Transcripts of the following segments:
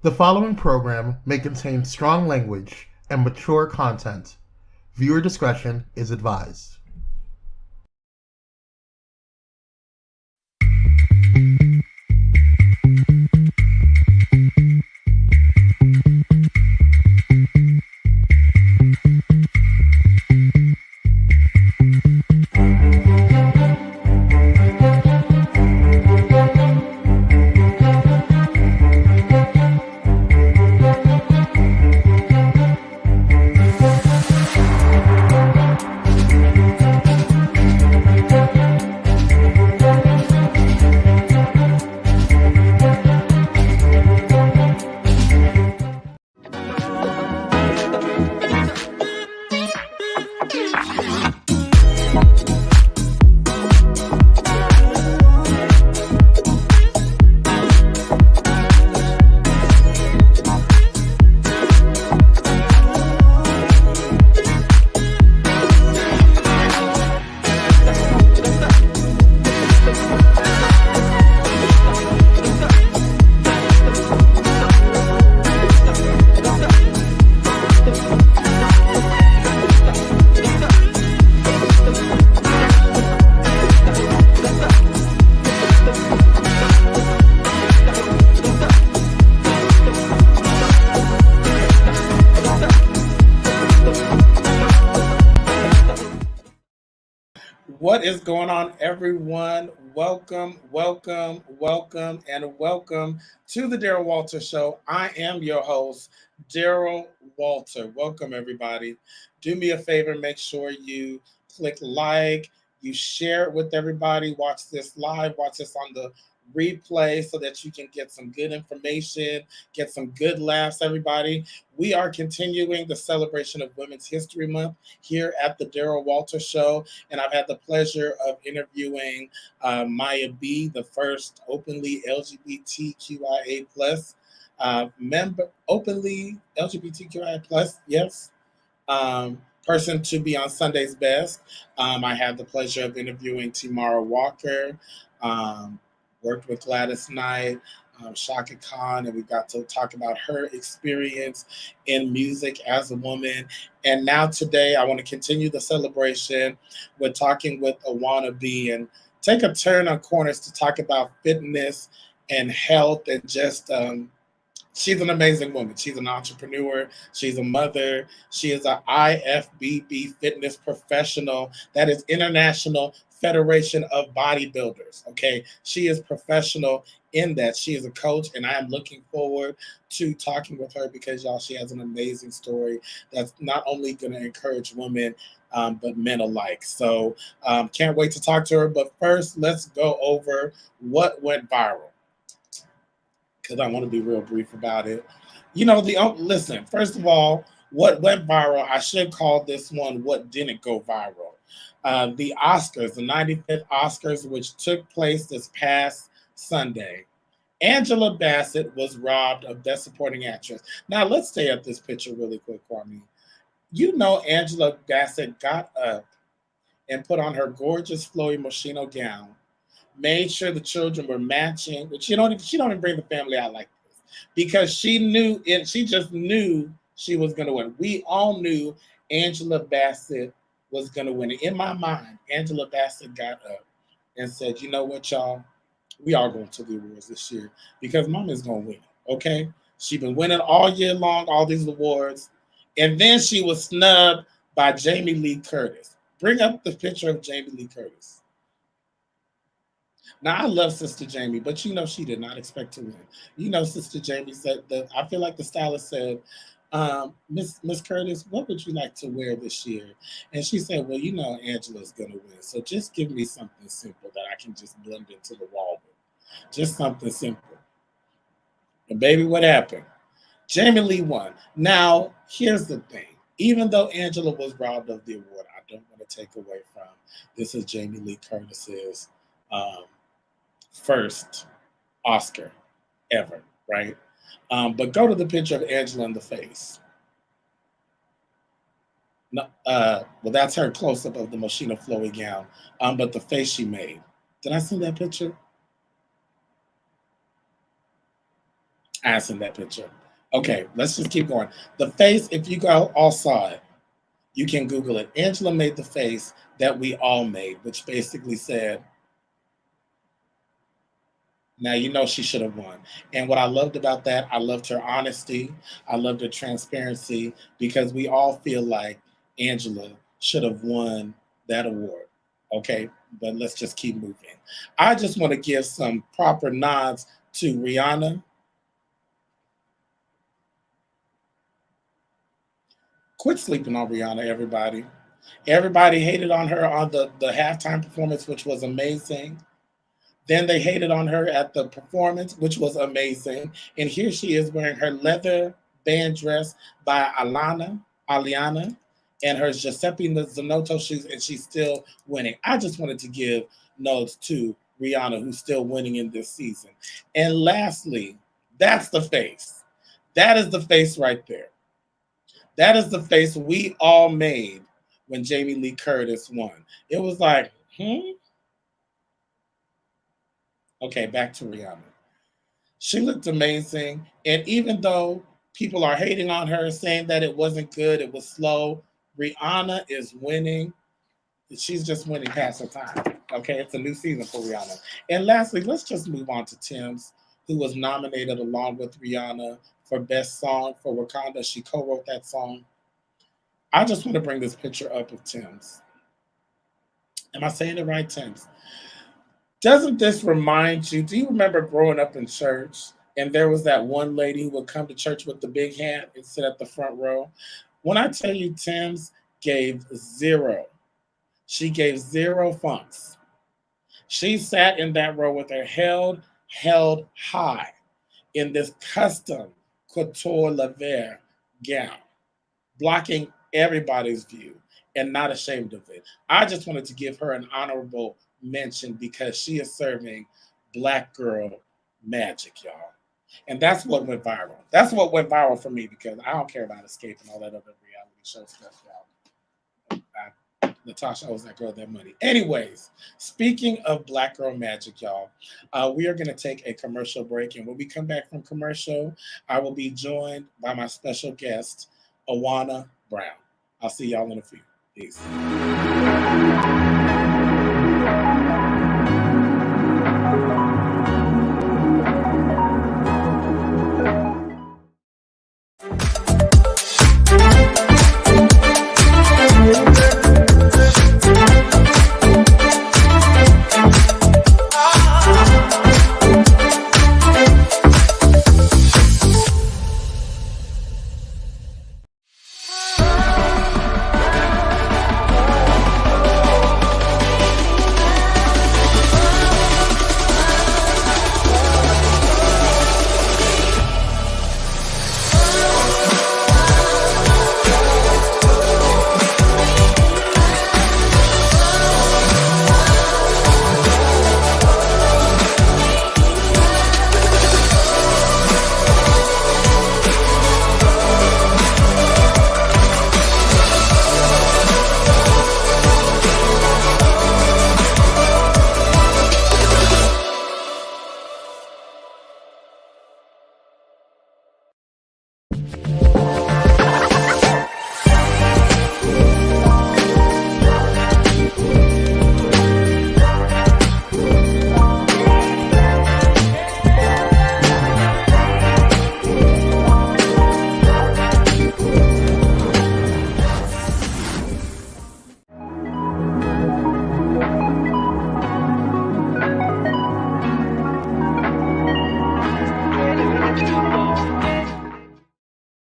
The following program may contain strong language and mature content. Viewer discretion is advised. What is going on, everyone? Welcome, and welcome to the Daryl Walter Show. I am your host, Daryl Walter. Welcome, everybody. Do me a favor, make sure you click like, you share it with everybody, watch this live, watch this on the replay so that you can get some good information, get some good laughs, everybody. We are continuing the celebration of Women's History Month here at the Daryl Walter Show, and I've had the pleasure of interviewing Maya B., the first openly LGBTQIA plus member, openly LGBTQIA plus, yes, person to be on Sunday's Best. I had the pleasure of interviewing Tamara Walker, worked with Gladys Knight, Shaka Khan, and we got to talk about her experience in music as a woman. And now today, I want to continue the celebration with talking with Auwana B and take a turn on corners to talk about fitness and health and just she's an amazing woman. She's an entrepreneur. She's a mother. She is an IFBB fitness professional. That is International Federation of Bodybuilders. Okay. She is professional in that. She is a coach, and I am looking forward to talking with her because, y'all, she has an amazing story that's not only going to encourage women, but men alike. So can't wait to talk to her. But first, let's go over what went viral, because I want to be real brief about it. You know, listen, first of all, what went viral, I should call this one what didn't go viral. The Oscars, the 95th Oscars, which took place this past Sunday. Angela Bassett was robbed of Best Supporting Actress. Now, let's stay at this picture really quick, Kwame. You know, Angela Bassett got up and put on her gorgeous flowy Moschino gown, made sure the children were matching, but she don't even bring the family out like this because she knew it. She just knew she was going to win. We all knew Angela Bassett was going to win. In my mind, Angela Bassett got up and said, "You know what, y'all? We are going to the awards this year because Mama's going to win." Okay, she's been winning all year long, all these awards, and then she was snubbed by Jamie Lee Curtis. Bring up the picture of Jamie Lee Curtis. Now, I love Sister Jamie, but you know she did not expect to win. You know, Sister Jamie said that I feel like the stylist said, Miss Curtis, what would you like to wear this year? And she said, well, you know Angela's going to win, so just give me something simple that I can just blend into the wall with. Just something simple. And baby, what happened? Jamie Lee won. Now, here's the thing. Even though Angela was robbed of the award, I don't want to take away from this is Jamie Lee Curtis's first Oscar ever, right? But go to the picture of Angela in the face. No, well, that's her close-up of the Moschino flowy gown, but the face she made. Did I see that picture? ass in that picture. Okay, let's just keep going. The face, if you all saw it, you can Google it. Angela made the face that we all made, which basically said, now you know she should have won. And what I loved about that, I loved her honesty. I loved her transparency because we all feel like Angela should have won that award. Okay, but let's just keep moving. I just want to give some proper nods to Rihanna. Quit sleeping on Rihanna, everybody. Everybody hated on her on the halftime performance, which was amazing. Then they hated on her at the performance, which was amazing. And here she is wearing her leather band dress by Aliana, and her Giuseppe Zanotto shoes, and she's still winning. I just wanted to give notes to Rihanna, who's still winning in this season. And lastly, that's the face. That is the face right there. That is the face we all made when Jamie Lee Curtis won. It was like, Okay, back to Rihanna. She looked amazing. And even though people are hating on her, saying that it wasn't good, it was slow, Rihanna is winning. She's just winning past her time. Okay, it's a new season for Rihanna. And lastly, let's just move on to Tim's, who was nominated along with Rihanna for Best Song for Wakanda. She co-wrote that song. I just want to bring this picture up of Tim's. Am I saying it right, Tim's? Doesn't this remind you, do you remember growing up in church and there was that one lady who would come to church with the big hat and sit at the front row? When I tell you Tim's gave zero, she gave zero funks. She sat in that row with her head held high in this custom couture leather gown, blocking everybody's view and not ashamed of it. I just wanted to give her an honorable mention because she is serving Black girl magic, y'all. And that's what went viral. That's what went viral for me because I don't care about Escape and all that other reality show stuff, y'all. Natasha owes that girl that money. Anyways, speaking of Black girl magic, y'all, we are going to take a commercial break. And when we come back from commercial, I will be joined by my special guest, Auwana Brown. I'll see y'all in a few. Peace.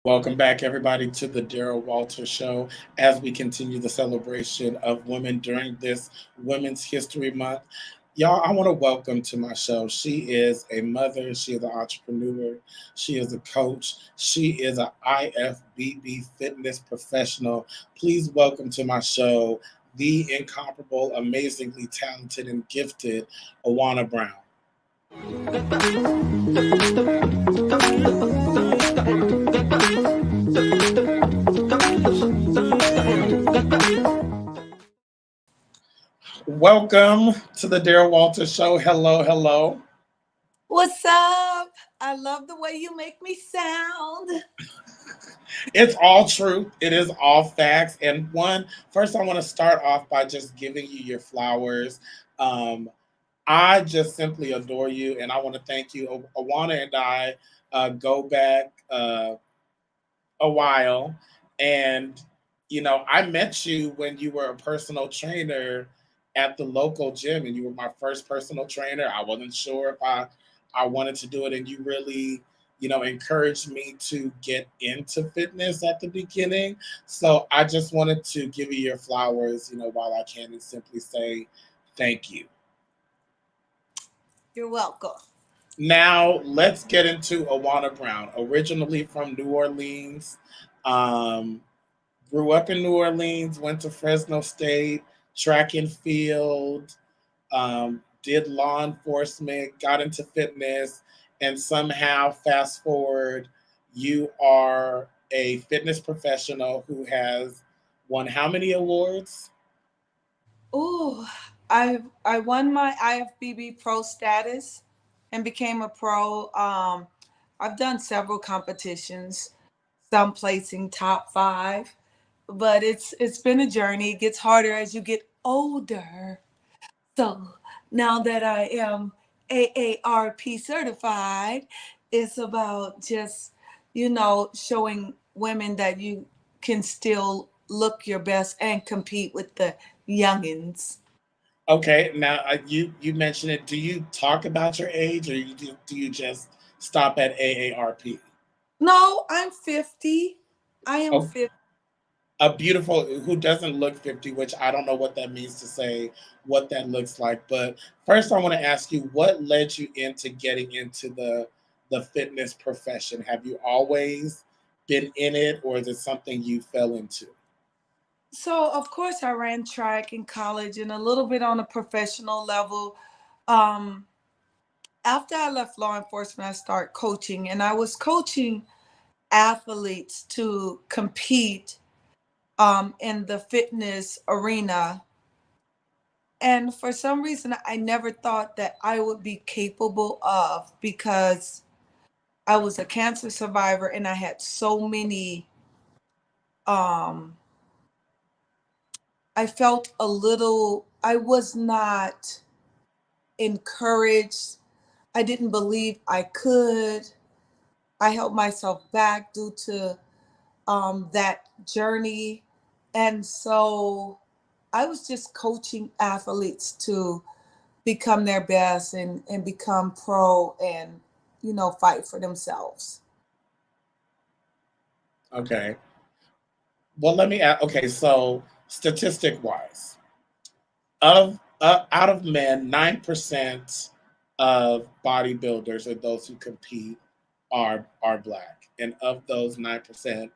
Welcome back, everybody, to the Daryl Walter Show as we continue the celebration of women during this Women's History Month. Y'all, I want to welcome to my show. She is a mother. She is an entrepreneur. She is a coach. She is an IFBB fitness professional. Please welcome to my show the incomparable, amazingly talented, and gifted Auwana Brown. Welcome to the Daryl Walter Show. Hello, hello. What's up? I love the way you make me sound. It's all truth. It is all facts. And first, I want to start off by just giving you your flowers. Um, I just simply adore you, and I want to thank you. Auwana and I go back a while, and I met you when you were a personal trainer at the local gym, and you were my first personal trainer. I wasn't sure if I wanted to do it, and you really encouraged me to get into fitness at the beginning. So I just wanted to give you your flowers, while I can, and simply say thank you. You're welcome. Now let's get into Auwana Brown, originally from New Orleans. Um, Grew up in New Orleans, went to Fresno State, track and field, did law enforcement, got into fitness, and somehow, fast forward, you are a fitness professional who has won how many awards? Ooh, I won my IFBB pro status and became a pro. I've done several competitions, some placing top five, but it's been a journey. It gets harder as you get older. So now that I am AARP certified, it's about just, showing women that you can still look your best and compete with the youngins. Okay, now you mentioned it. Do you talk about your age, or do you just stop at AARP? No, I'm 50. I am Oh, 50. a beautiful who doesn't look 50, which I don't know what that means to say what that looks like. But first I want to ask you, what led you into getting into the fitness profession? Have you always been in it, or is it something you fell into? So, of course, I ran track in college and a little bit on a professional level. Um, After I left law enforcement, I started coaching, and I was coaching athletes to compete in the fitness arena. And for some reason, I never thought that I would be capable of, because I was a cancer survivor and I had so many, um, I felt a little, I was not encouraged. I didn't believe I could. I held myself back due to that journey. And so I was just coaching athletes to become their best and become pro and, fight for themselves. Okay. Well, let me ask. Okay, so statistic wise, of out of men, 9% of bodybuilders or those who compete are black, and of those 9%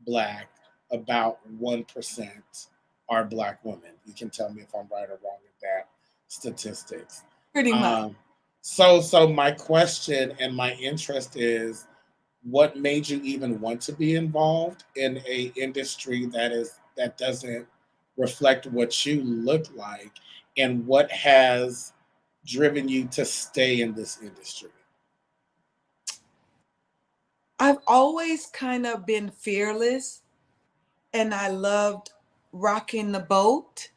black, about 1% are black women. You can tell me if I'm right or wrong with that statistics. Pretty much. Um, so my question and my interest is, what made you even want to be involved in a industry that doesn't reflect what you look like, and what has driven you to stay in this industry? I've always kind of been fearless and I loved rocking the boat,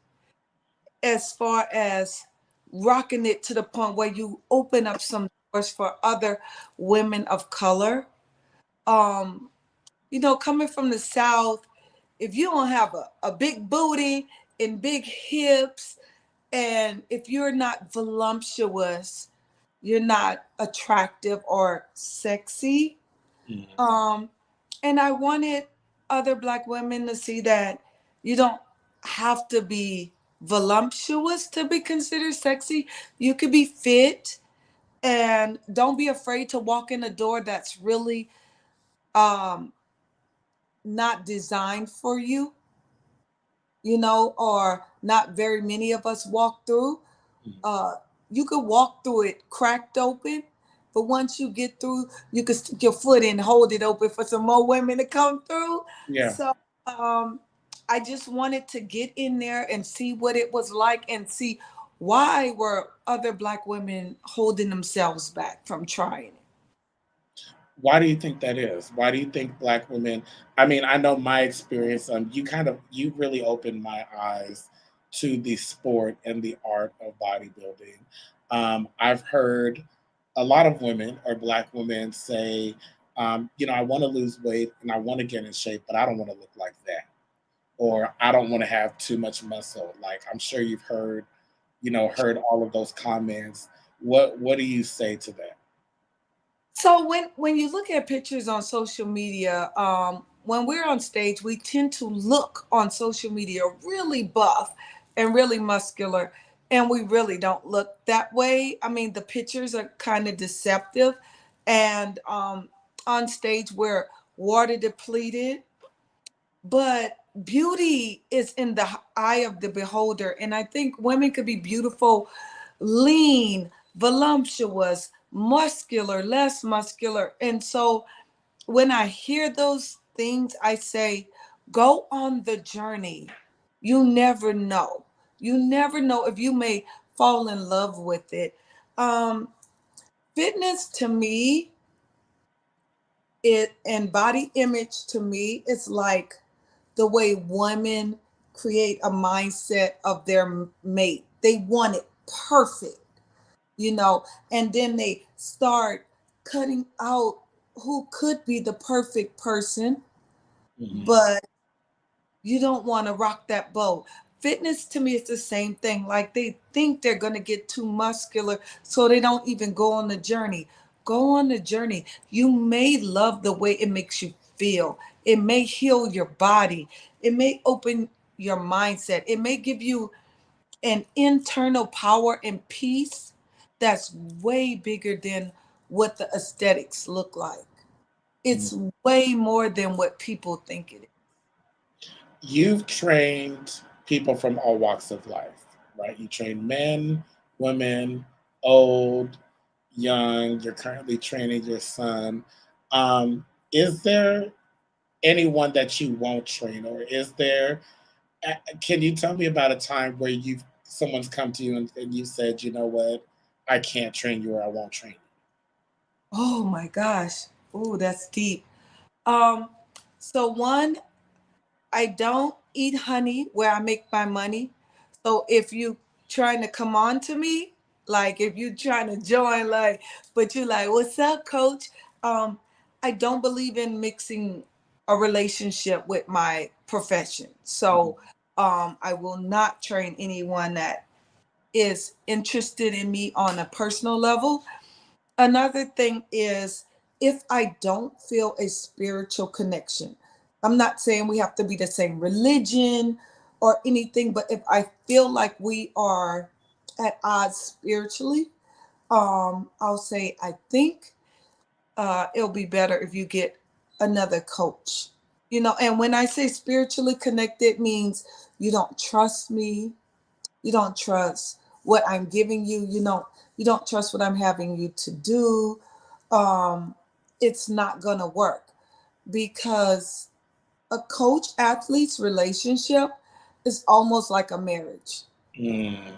as far as rocking it to the point where you open up some doors for other women of color. Um, Coming from the South, if you don't have a big booty and big hips, and if you're not voluptuous, you're not attractive or sexy. Mhm. Um, and I wanted other Black women to see that you don't have to be voluptuous to be considered sexy. You could be fit, and don't be afraid to walk in a door that's really um, not designed for you, or not very many of us walk through. Uh, you could walk through it cracked open, but once you get through, you can stick your foot in and hold it open for some more women to come through. Yeah. So um, I just wanted to get in there and see what it was like and see why were other Black women holding themselves back from trying it. Why do you think that is? Why do you think Black women? I mean, I know my experience. You really opened my eyes to the sport and the art of bodybuilding. I've heard a lot of women or Black women say, I want to lose weight and I want to get in shape, but I don't want to look like that, or I don't want to have too much muscle. Like I'm sure you've heard all of those comments. What do you say to that? So when you look at pictures on social media, when we're on stage, we tend to look on social media really buff and really muscular, and we really don't look that way. I mean, the pictures are kind of deceptive, and on stage we're water depleted, but beauty is in the eye of the beholder. And I think women could be beautiful, lean, voluptuous, muscular, less muscular. And so when I hear those things, I say, go on the journey. You never know. You never know if you may fall in love with it. Um, Fitness to me, it and body image to me is like the way women create a mindset of their mate. They want it perfect, and then they start cutting out who could be the perfect person, Mhm. but you don't want to rock that boat. Fitness to me is the same thing. Like they think they're going to get too muscular, so they don't even go on the journey. Go on the journey. You may love the way it makes you feel. It may heal your body. It may open your mindset. It may give you an internal power and peace that's way bigger than what the aesthetics look like. It's way more than what people think it is. You've trained people from all walks of life, right? You train men, women, old, young. You're currently training your son. Is there anyone that you won't train, or is there? Can you tell me about a time where someone's come to you and you said, you know what, I can't train you, or I won't train Oh my gosh. Oh, that's deep. Um, so one, I don't eat honey where I make my money. So if you trying to come on to me, like if you trying to join, like, but you like, what's up, coach? Um, I don't believe in mixing a relationship with my profession. you? So I will not train anyone that is interested in me on a personal level. Another thing is if I don't feel a spiritual connection, I'm not saying we have to be the same religion or anything, but if I feel like we are at odds spiritually, I'll say I think it'll be better if you get another coach. And when I say spiritually connected means you don't trust me, you don't trust what I'm giving you. You don't trust what I'm having you to do. Um, it's not gonna work because a coach athlete's relationship is almost like a marriage. Mm.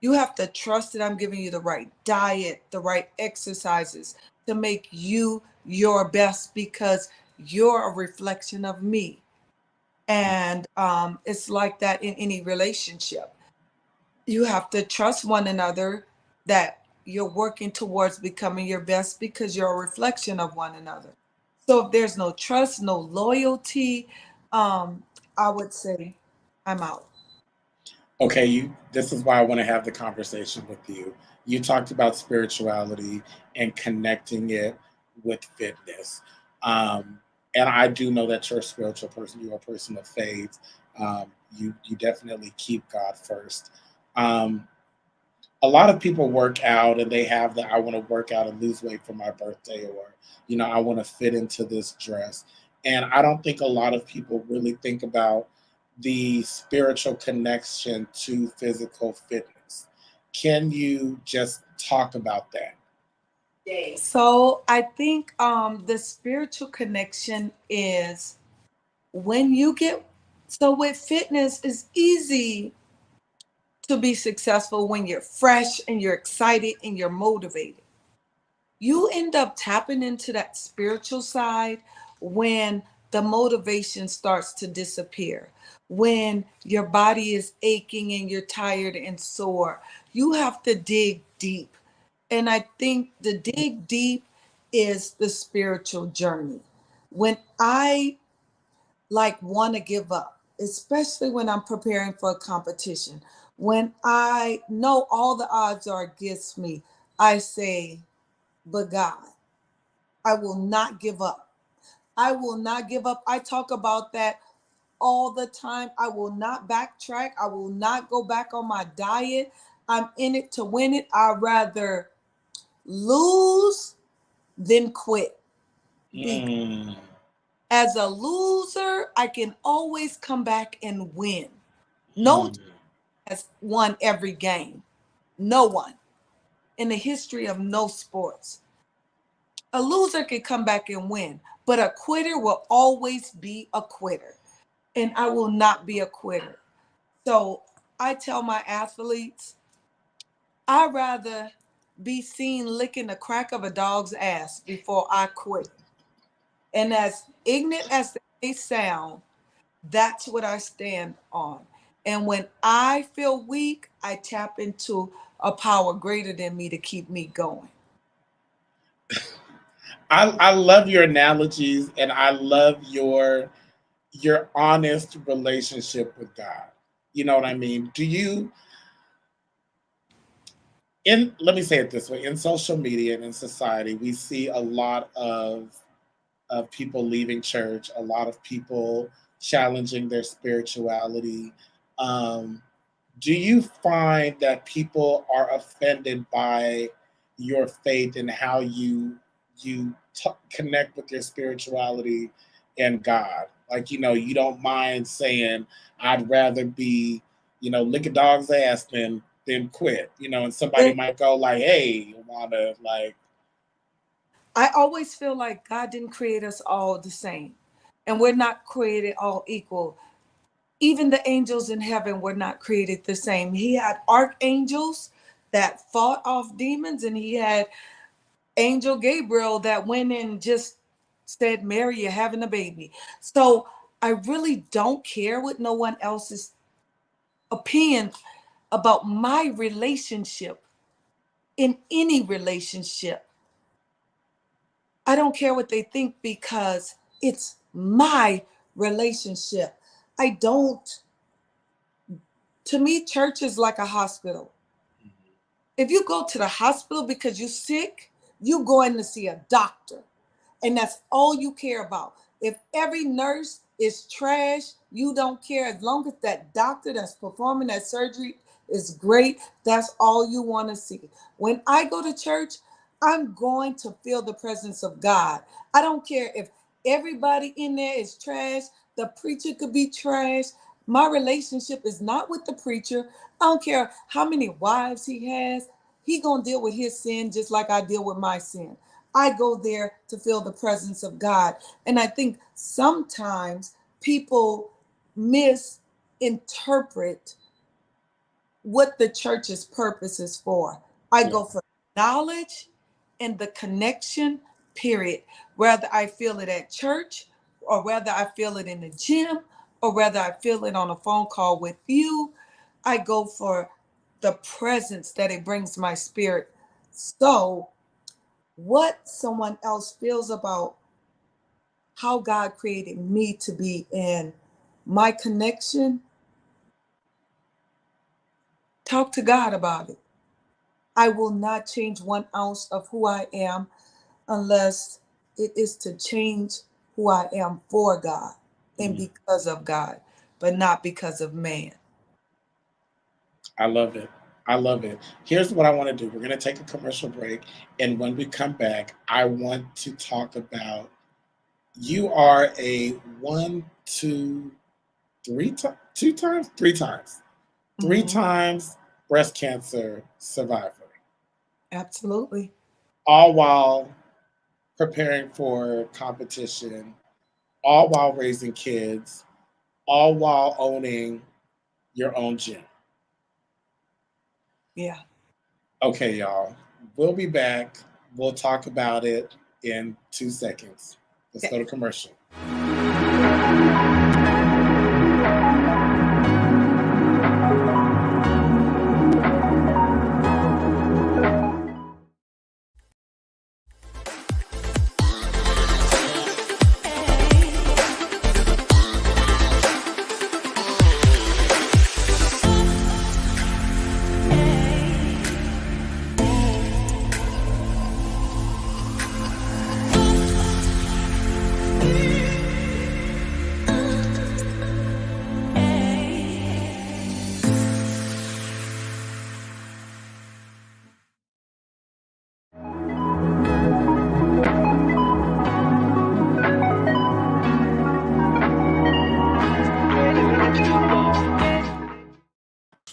You have to trust that I'm giving you the right diet, the right exercises to make you your best because you're a reflection of me. And it's like that in any relationship. You have to trust one another that you're working towards becoming your best because you're a reflection of one another. So if there's no trust, no loyalty, um, I would say I'm out. Okay, this is why I want to have the conversation with you. You talked about spirituality and connecting it with fitness. Um, and I do know that you're a spiritual person, you're a person of faith. You definitely keep God first. Um, a lot of people work out and they have the I want to work out and lose weight for my birthday, or I want to fit into this dress. And I don't think a lot of people really think about the spiritual connection to physical fitness. Can you just talk about that? So I think the spiritual connection is when you get so with fitness it's easy to be successful when you're fresh and you're excited and you're motivated. you end up tapping into that spiritual side when the motivation starts to disappear, when your body is aching and you're tired and sore. You have to dig deep. And I think the dig deep is the spiritual journey. When I want to give up, especially when I'm preparing for a competition, when I know all the odds are against me, I say, but God, I will not give up. I will not give up. I talk about that all the time. I will not backtrack. I will not go back on my diet. I'm in it to win it. I'd rather lose than quit. Because Mm. as a loser, I can always come back and win. No Mm. team has won every game. No one in the history of no sports. A loser can come back and win, but a quitter will always be a quitter. And I will not be a quitter. So I tell my athletes, I'd rather be seen licking the crack of a dog's ass before I quit. And as ignorant as they sound, that's what I stand on. And when I feel weak, I tap into a power greater than me to keep me going. I love your analogies, and I love your honest relationship with God. You know what I mean? Do you in let me say it this way, in social media and in society, we see a lot of people leaving church, a lot of people challenging their spirituality. Um, do you find that people are offended by your faith and how you connect with your spirituality and God? Like, you don't mind saying, "I'd rather be, lick a dog's ass than quit." And somebody And might go like, "Hey, wanna like." I always feel like God didn't create us all the same, and we're not created all equal. Even the angels in heaven were not created the same. He had archangels that fought off demons, and he had Angel Gabriel that went and just said, Mary, you're having a baby. So I really don't care what no one else's opinion about my relationship in any relationship. I don't care what they think because it's my relationship. I don't, to me, church is like a hospital. If you go to the hospital because you're sick, you going to see a doctor. And that's all you care about. If every nurse is trash, you don't care. As long as that doctor that's performing that surgery is great, that's all you want to see. When I go to church, I'm going to feel the presence of God. I don't care if everybody in there is trash, the preacher could be trash. My relationship is not with the preacher. I don't care how many wives he has. He gonna deal with his sin just like I deal with my sin. I go there to feel the presence of God. And I think sometimes people misinterpret what the church's purpose is for. I Yeah. go for knowledge and the connection, period. Whether I feel it at church or whether I feel it in the gym or whether I feel it on a phone call with you, I go for the presence that it brings my spirit. So what someone else feels about how God created me to be in my connection, talk to God about it. I will not change 1 ounce of who I am unless it is to change who I am for God and Mm. because of God, but not because of man. I love it. I love it. Here's what I want to do. We're going to take a commercial break. And when we come back, I want to talk about you are a one, two, three, two times, three Mhm. times breast cancer survivor, Absolutely. all while preparing for competition, all while raising kids, all while owning your own gym. Yeah. Okay, y'all. We'll be back We'll talk about it in 2 seconds. Let's go to commercial.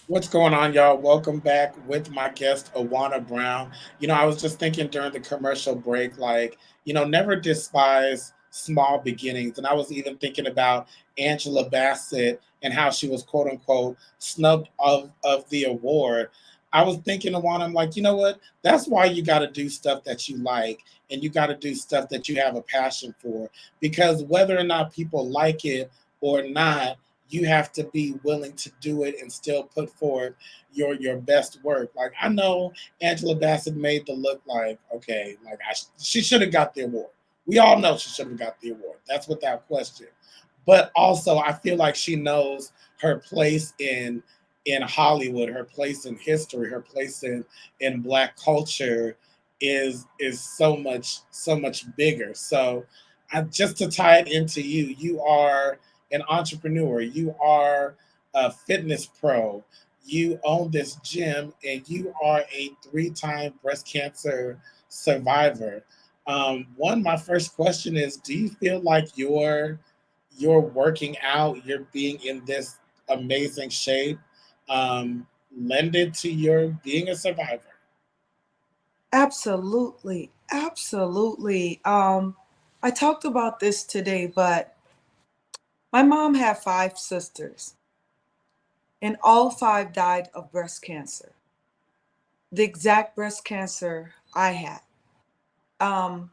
What's going on, y'all? Welcome back with my guest, Auwana Brown. I was just thinking during the commercial break, like, never despise small beginnings. And I was even thinking about Angela Bassett and how she was, quote unquote, snubbed of the award. I was thinking, Auwana, I'm like, you know what? That's why you got to do stuff that you like, and you got to do stuff that you have a passion for. Because whether or not people like it or not, you have to be willing to do it and still put forward your best work. Like, I know Angela Bassett made the look like, okay, like she should have got the award. We all know she should have got the award. That's without question. But also, I feel like she knows her place in Hollywood, her place in history, her place in Black culture is so much bigger. So, just to tie it into you, you are an entrepreneur, you are a fitness pro, you own this gym, and you are a 3-time breast cancer survivor. My first question is: do you feel like you're working out, you're being in this amazing shape, lended to your being a survivor? Absolutely. Absolutely. I talked about this today, but my mom had 5 sisters, and all 5 died of breast cancer. The exact breast cancer I had. Um,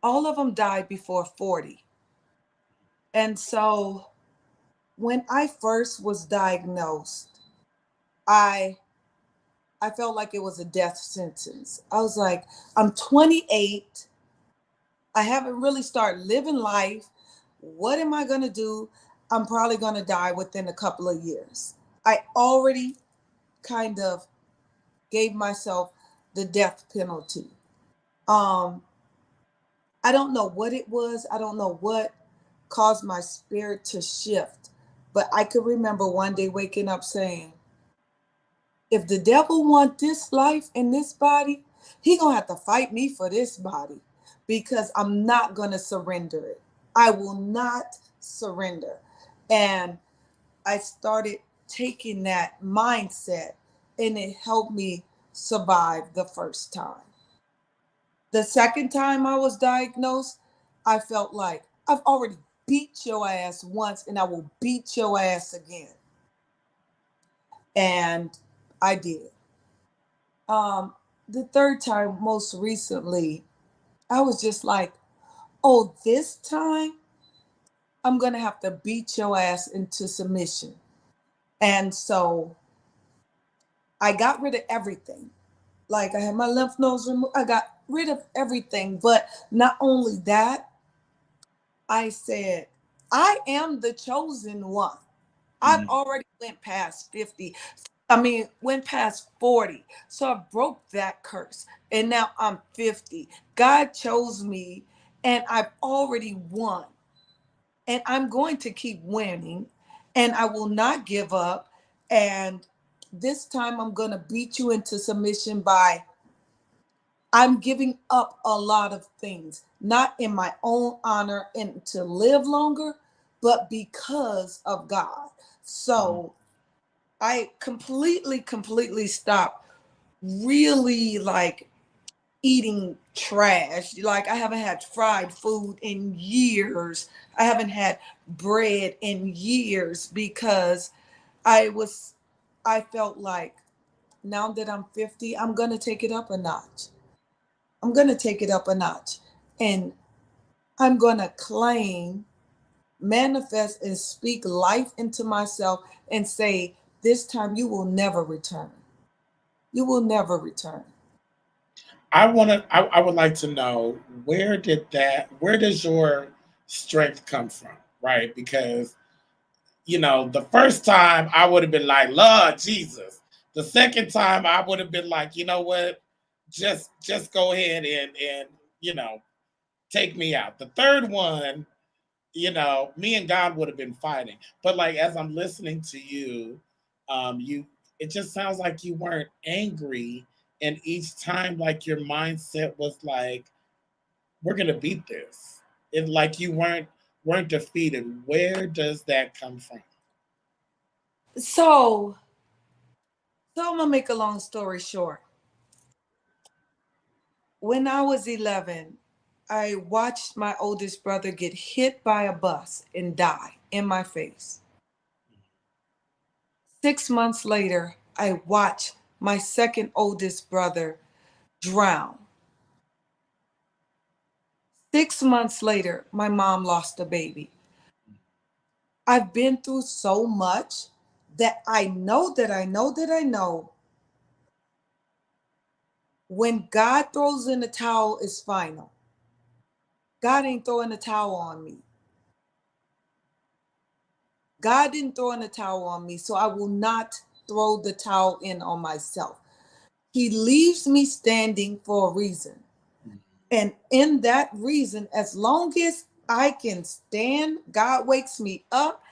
all of them died before 40. And so when I first was diagnosed, I I felt like it was a death sentence. I was like, I'm 28. I haven't really started living life. What am I going to do? I'm probably going to die within a couple of years. I already kind of gave myself the death penalty. Um, I don't know what it was. I don't know what caused my spirit to shift. But I could remember one day waking up saying, if the devil want this life in this body, he gonna have to fight me for this body because I'm not gonna surrender it. I will not surrender. And I started taking that mindset, and it helped me survive the first time. The second time I was diagnosed, I felt like I've already beat your ass once and I will beat your ass again. And I did. Um, the third time, most recently, I was just like, oh, this time I'm going to have to beat your ass into submission. And so I got rid of everything. Like I had my lymph nodes removed. I got rid of everything. But not only that, I said, I am the chosen one. I've already went past 50. Went past 40. So I broke that curse. And now I'm 50. God chose me and I've already won. And I'm going to keep winning and I will not give up. And this time I'm going to beat you into submission by I'm giving up a lot of things, not in my own honor and to live longer, but because of God. So I completely stopped really like eating trash. Like I haven't had fried food in years. I haven't had bread in years because I was, I felt like now that I'm 50, I'm going to take it up a notch. I'm going to take it up a notch. And I'm going to claim, manifest, and speak life into myself and say, this time you will never return. You will never return. I would like to know, where does your strength come from? Right? Because, the first time I would have been like, Lord Jesus. The second time I would have been like, you know what? Just go ahead and you know, take me out. The third one, me and God would have been fighting. But like as I'm listening to you, you it just sounds like you weren't angry, and each time like your mindset was like, we're gonna beat this. It like you weren't defeated. Where does that come from? So, so I'm going to make a long story short. When I was 11, I watched my oldest brother get hit by a bus and die in my face. 6 months later, I watched my second oldest brother drown. 6 months later, my mom lost a baby. I've been through so much that I know that I know that I know when God throws in the towel, it's final. God ain't throwing the towel on me. God didn't throw in the towel on me, so I will not throw the towel in on myself. He leaves me standing for a reason. And in that reason, as long as I can stand, God wakes me up,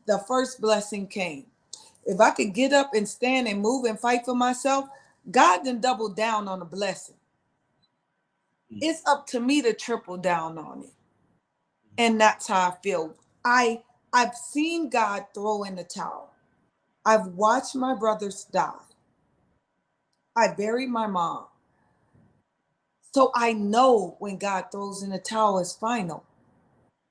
the first blessing came. If I could get up and stand and move and fight for myself, God done doubled down on the blessing. It's up to me to triple down on it. And that's how I feel. I've seen God throw in the towel. I've watched my brothers die. I buried my mom. So I know when God throws in the towel, it's final.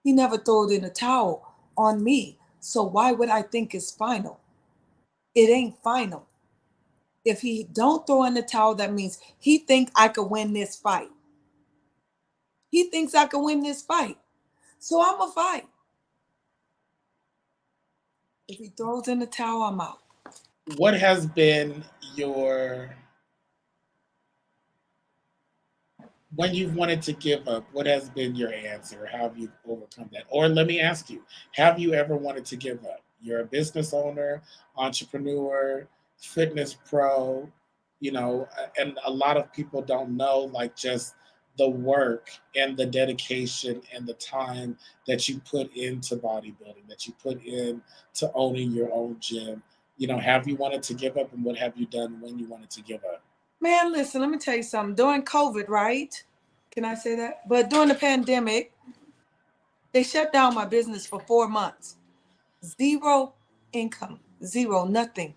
He never threw it in the towel on me. So why would I think it's final? It ain't final. If he don't throw in the towel, that means he think I could win this fight. He thinks I can win this fight. So I'm a fight. If he throws in the towel, I'm out. What has been your when you've wanted to give up, what has been your answer? How have you overcome that? Or let me ask you, have you ever wanted to give up? You're a business owner, entrepreneur, fitness pro, and a lot of people don't know like just the work and the dedication and the time that you put into bodybuilding, that you put in to owning your own gym. Have you wanted to give up, and what have you done when you wanted to give up? Man, listen, let me tell you something. During COVID, right? Can I say that? But during the pandemic, they shut down my business for 4 months. Zero income, zero, nothing.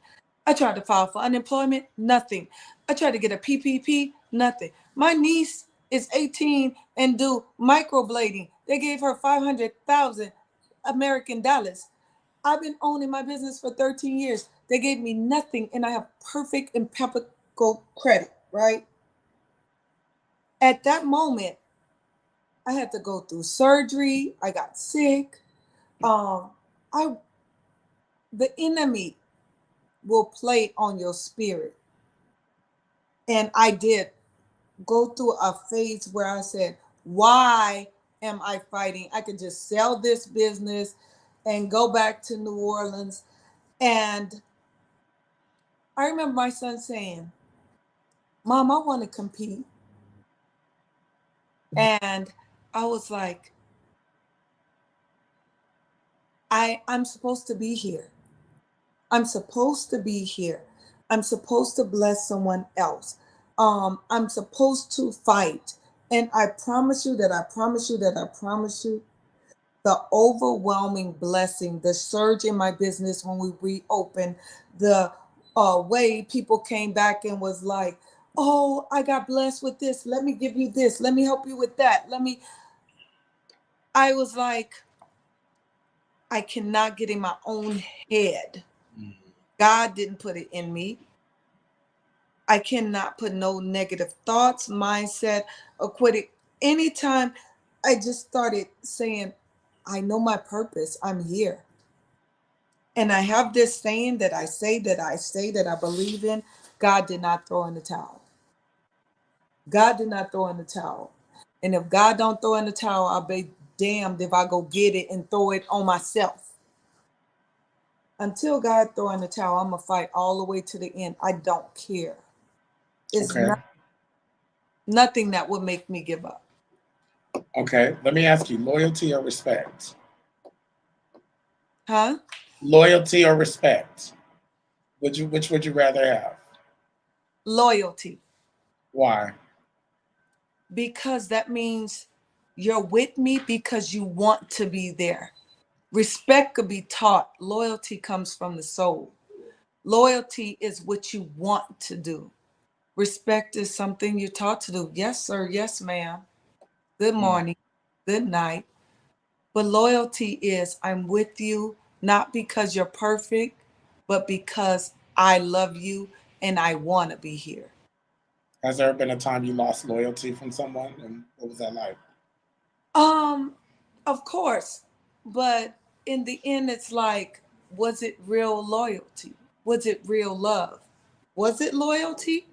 I tried to file for unemployment, nothing. I tried to get a PPP, nothing. My niece is 18 and do microblading. They gave her 500,000 American dollars. I've been owning my business for 13 years. They gave me nothing, and I have perfect impeccable credit, right? At that moment, I had to go through surgery. I got sick. Um, I the enemy will play on your spirit. And I did go through a phase where I said, why am I fighting? I could just sell this business and go back to New Orleans. And I remember my son saying, Mom, I want to compete. And I was like, I'm supposed to be here. I'm supposed to be here. I'm supposed to bless someone else. I'm supposed to fight. And I promise you that I promise you that I promise you the overwhelming blessing, the surge in my business when we reopened, the way people came back and was like, oh, I got blessed with this. Let me give you this. Let me help you with that. I was like, I cannot get in my own head. God didn't put it in me. I cannot put no negative thoughts, mindset, or quit it. Anytime I just started saying, I know my purpose, I'm here. And I have this saying that I say, that I believe in. God did not throw in the towel. God did not throw in the towel. And if God don't throw in the towel, I'll be damned if I go get it and throw it on myself. Until God throw in the towel, I'm going to fight all the way to the end. I don't care. It's Okay. nothing that would make me give up. Okay. Let me ask you, loyalty or respect? Huh? Loyalty or respect? Which would you rather have? Loyalty. Why? Because that means you're with me because you want to be there. Respect could be taught. Loyalty comes from the soul. Loyalty is what you want to do. Respect is something you're taught to do. Yes, sir. Yes, ma'am. Good morning. Good night. But loyalty is I'm with you, not because you're perfect, but because I love you and I want to be here. Has there been a time you lost loyalty from someone, and what was that like? Um, of course, but in the end, it's like, was it real loyalty? Was it real love? Was it loyalty?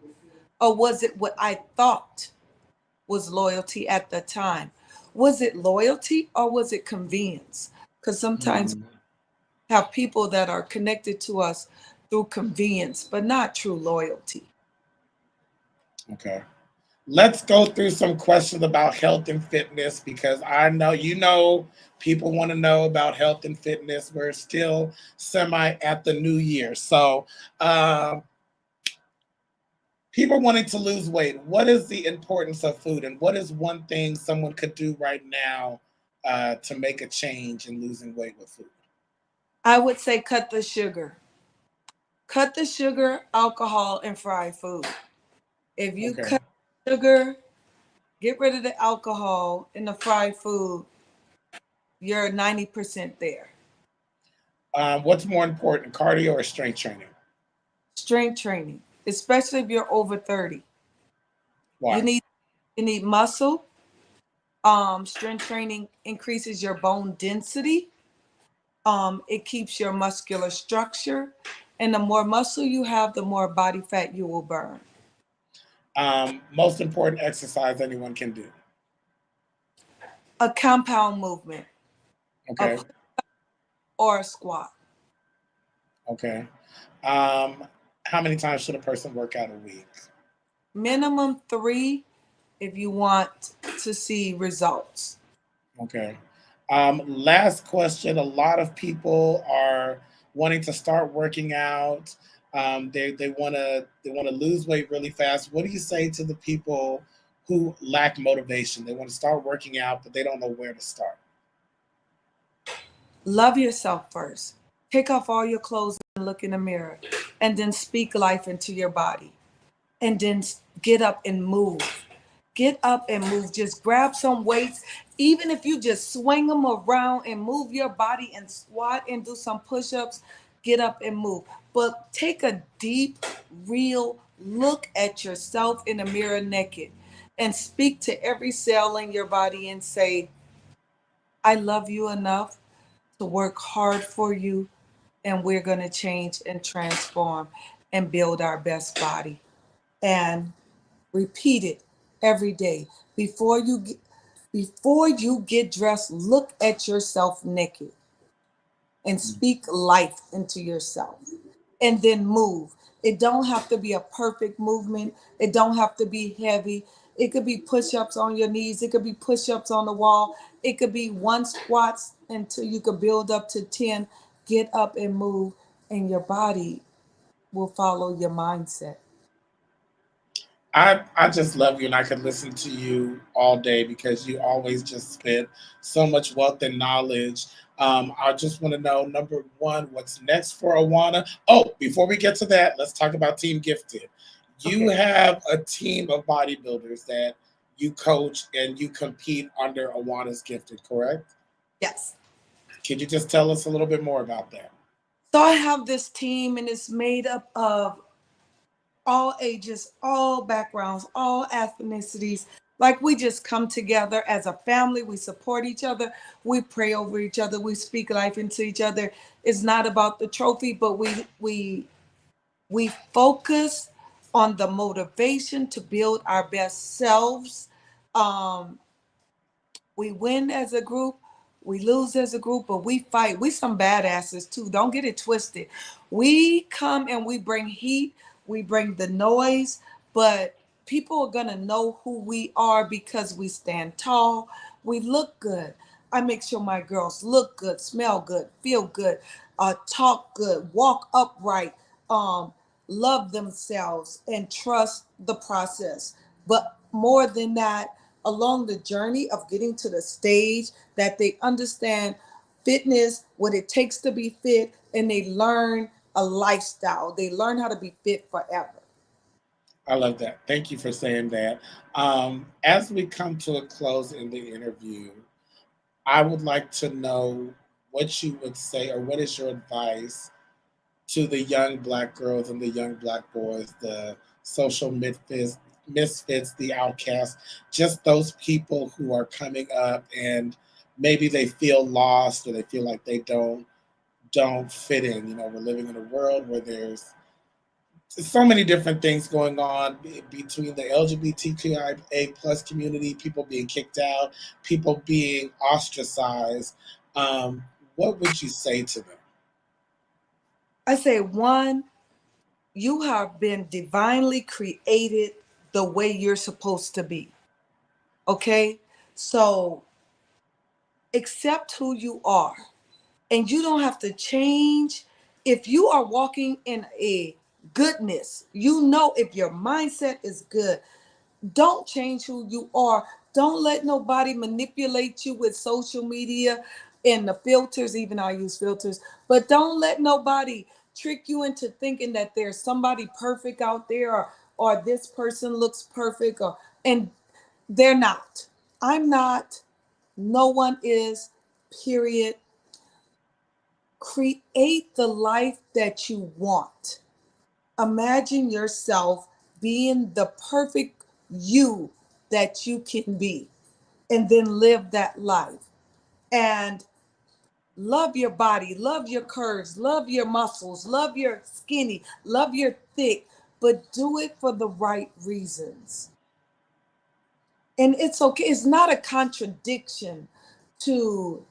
Or was it what I thought was loyalty at the time? Was it loyalty or was it convenience? Because sometimes Mm, we have people that are connected to us through convenience, but not true loyalty. okay. Let's go through some questions about health and fitness because I know people want to know about health and fitness. We're still semi at the new year. So, um, people wanting to lose weight, what is the importance of food and what is one thing someone could do right now to make a change in losing weight with food? I would say cut the sugar. Cut the sugar, alcohol, and fried food. If you Okay. cut sugar, get rid of the alcohol and the fried food, you're 90% there. What's more important, cardio or strength training? Strength training, especially if you're over 30. You Why? need you need muscle. Strength training increases your bone density. It keeps your muscular structure. And the more muscle you have, the more body fat you will burn. Most important exercise anyone can do. A compound movement, a Okay. push or a squat. Okay. Um, how many times should a person work out a week? Minimum 3 if you want to see results. Okay. Last question. A lot of people are wanting to start working out. They want to lose weight really fast. What do you say to the people who lack motivation? They want to start working out, but they don't know where to start. Love yourself first. Take off all your clothes and look in the mirror, and then speak life into your body. And then get up and move. Get up and move. Just grab some weights. Even if you just swing them around and move your body and squat and do some push ups, get up and move. But take a deep, real look at yourself in the mirror naked and speak to every cell in your body and say, I love you enough to work hard for you, and we're going to change and transform and build our best body. And repeat it every day. Before you get dressed, look at yourself naked and speak life into yourself. And then move. It don't have to be a perfect movement. It don't have to be heavy. It could be push-ups on your knees. It could be push-ups on the wall. It could be one squats until you could build up to 10. Get up and move, and your body will follow your mindset. I just love you and I could listen to you all day because you always just spit so much wealth and knowledge. I just want to know number one, what's next for Auwana? Oh, before we get to that, let's talk about Team Gifted. You Okay. have a team of bodybuilders that you coach and you compete under Auwana's Gifted, correct? Yes. Could you just tell us a little bit more about that? So I have this team, and it's made up of all ages, all backgrounds, all ethnicities. Like we just come together as a family. We support each other. We pray over each other. We speak life into each other. It's not about the trophy, but we focus on the motivation to build our best selves. Um, we win as a group, we lose as a group, but we fight. We some badasses too. Don't get it twisted. We come and we bring heat, we bring the noise, but people are gonna know who we are because we stand tall, we look good. I make sure my girls look good, smell good, feel good, talk good, walk upright, um, love themselves, and trust the process. But more than that, along the journey of getting to the stage, that they understand fitness, what it takes to be fit, and they learn a lifestyle. They learn how to be fit forever. I love that. Thank you for saying that. As we come to a close in the interview, I would like to know what you would say, or what is your advice to the young Black girls and the young Black boys, the social misfits, the outcasts, just those people who are coming up and maybe they feel lost, or they feel like they don't fit in. You know, we're living in a world where there's so many different things going on between the LGBTQIA plus community, people being kicked out, people being ostracized. Um, what would you say to them? I say, one, you have been divinely created the way you're supposed to be. Okay? So accept who you are. And you don't have to change. If you are walking in a goodness, you know, if your mindset is good, don't change who you are. Don't let nobody manipulate you with social media and the filters. Even I use filters, but don't let nobody trick you into thinking that there's somebody perfect out there, or this person looks perfect, or and they're not. I'm not. No one is, period. Create the life that you want. Imagine yourself being the perfect you that you can be, and then live that life. And love your body, love your curves, love your muscles, love your skinny, love your thick, but do it for the right reasons. And it's okay. It's not a contradiction to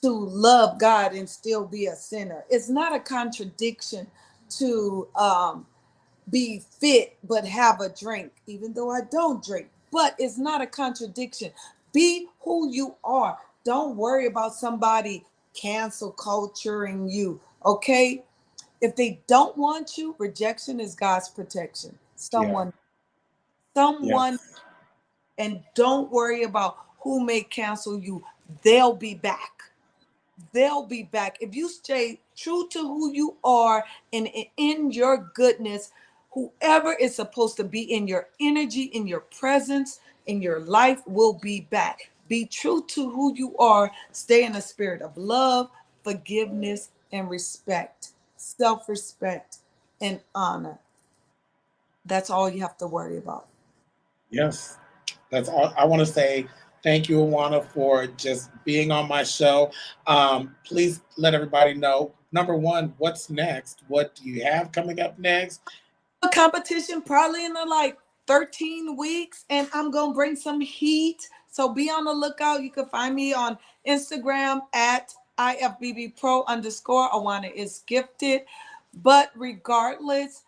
love God and still be a sinner. It's not a contradiction to be fit but have a drink, even though I don't drink. But it's not a contradiction. Be who you are. Don't worry about somebody cancel culturing you. Okay? If they don't want you, rejection is God's protection. Yeah. Someone, Yes. and don't worry about who may cancel you. They'll be back. They'll be back. If you stay true to who you are and in your goodness, whoever is supposed to be in your energy, in your presence, in your life will be back. Be true to who you are. Stay in a spirit of love, forgiveness, and respect, self respect, and honor. That's all you have to worry about. Yes. That's all I want to say. Thank you, Auwana, for just being on my show. Please let everybody know, number one, what's next? What do you have coming up next? A competition probably in the like 13 weeks, and I'm gonna bring some heat, so be on the lookout. You can find me on Instagram at IFBB Pro _Auwana is gifted. But regardless,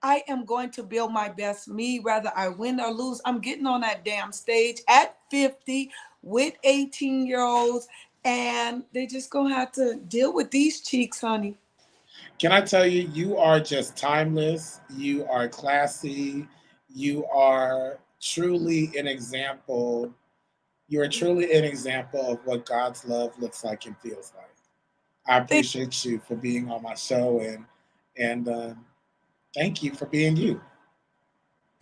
I am going to build my best me, whether I win or lose. I'm getting on that damn stage at 50 with 18-year-olds, and they just gonna have to deal with these cheeks, honey. Can I tell you, you are just timeless. You are classy. You are truly an example. You are truly an example of what God's love looks like and feels like. I appreciate you for being on my show, and thank you for being you.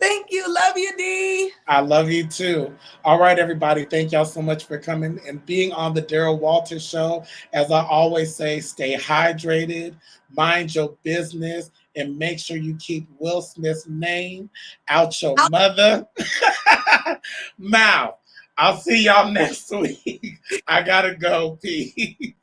Thank you. Love you, D. I love you too. All right, everybody. Thank y'all so much for coming and being on the Daryl Walters Show. As I always say, stay hydrated, mind your business, and make sure you keep Will Smith's name out your mother mouth. I'll see y'all next week. I gotta go. Peace.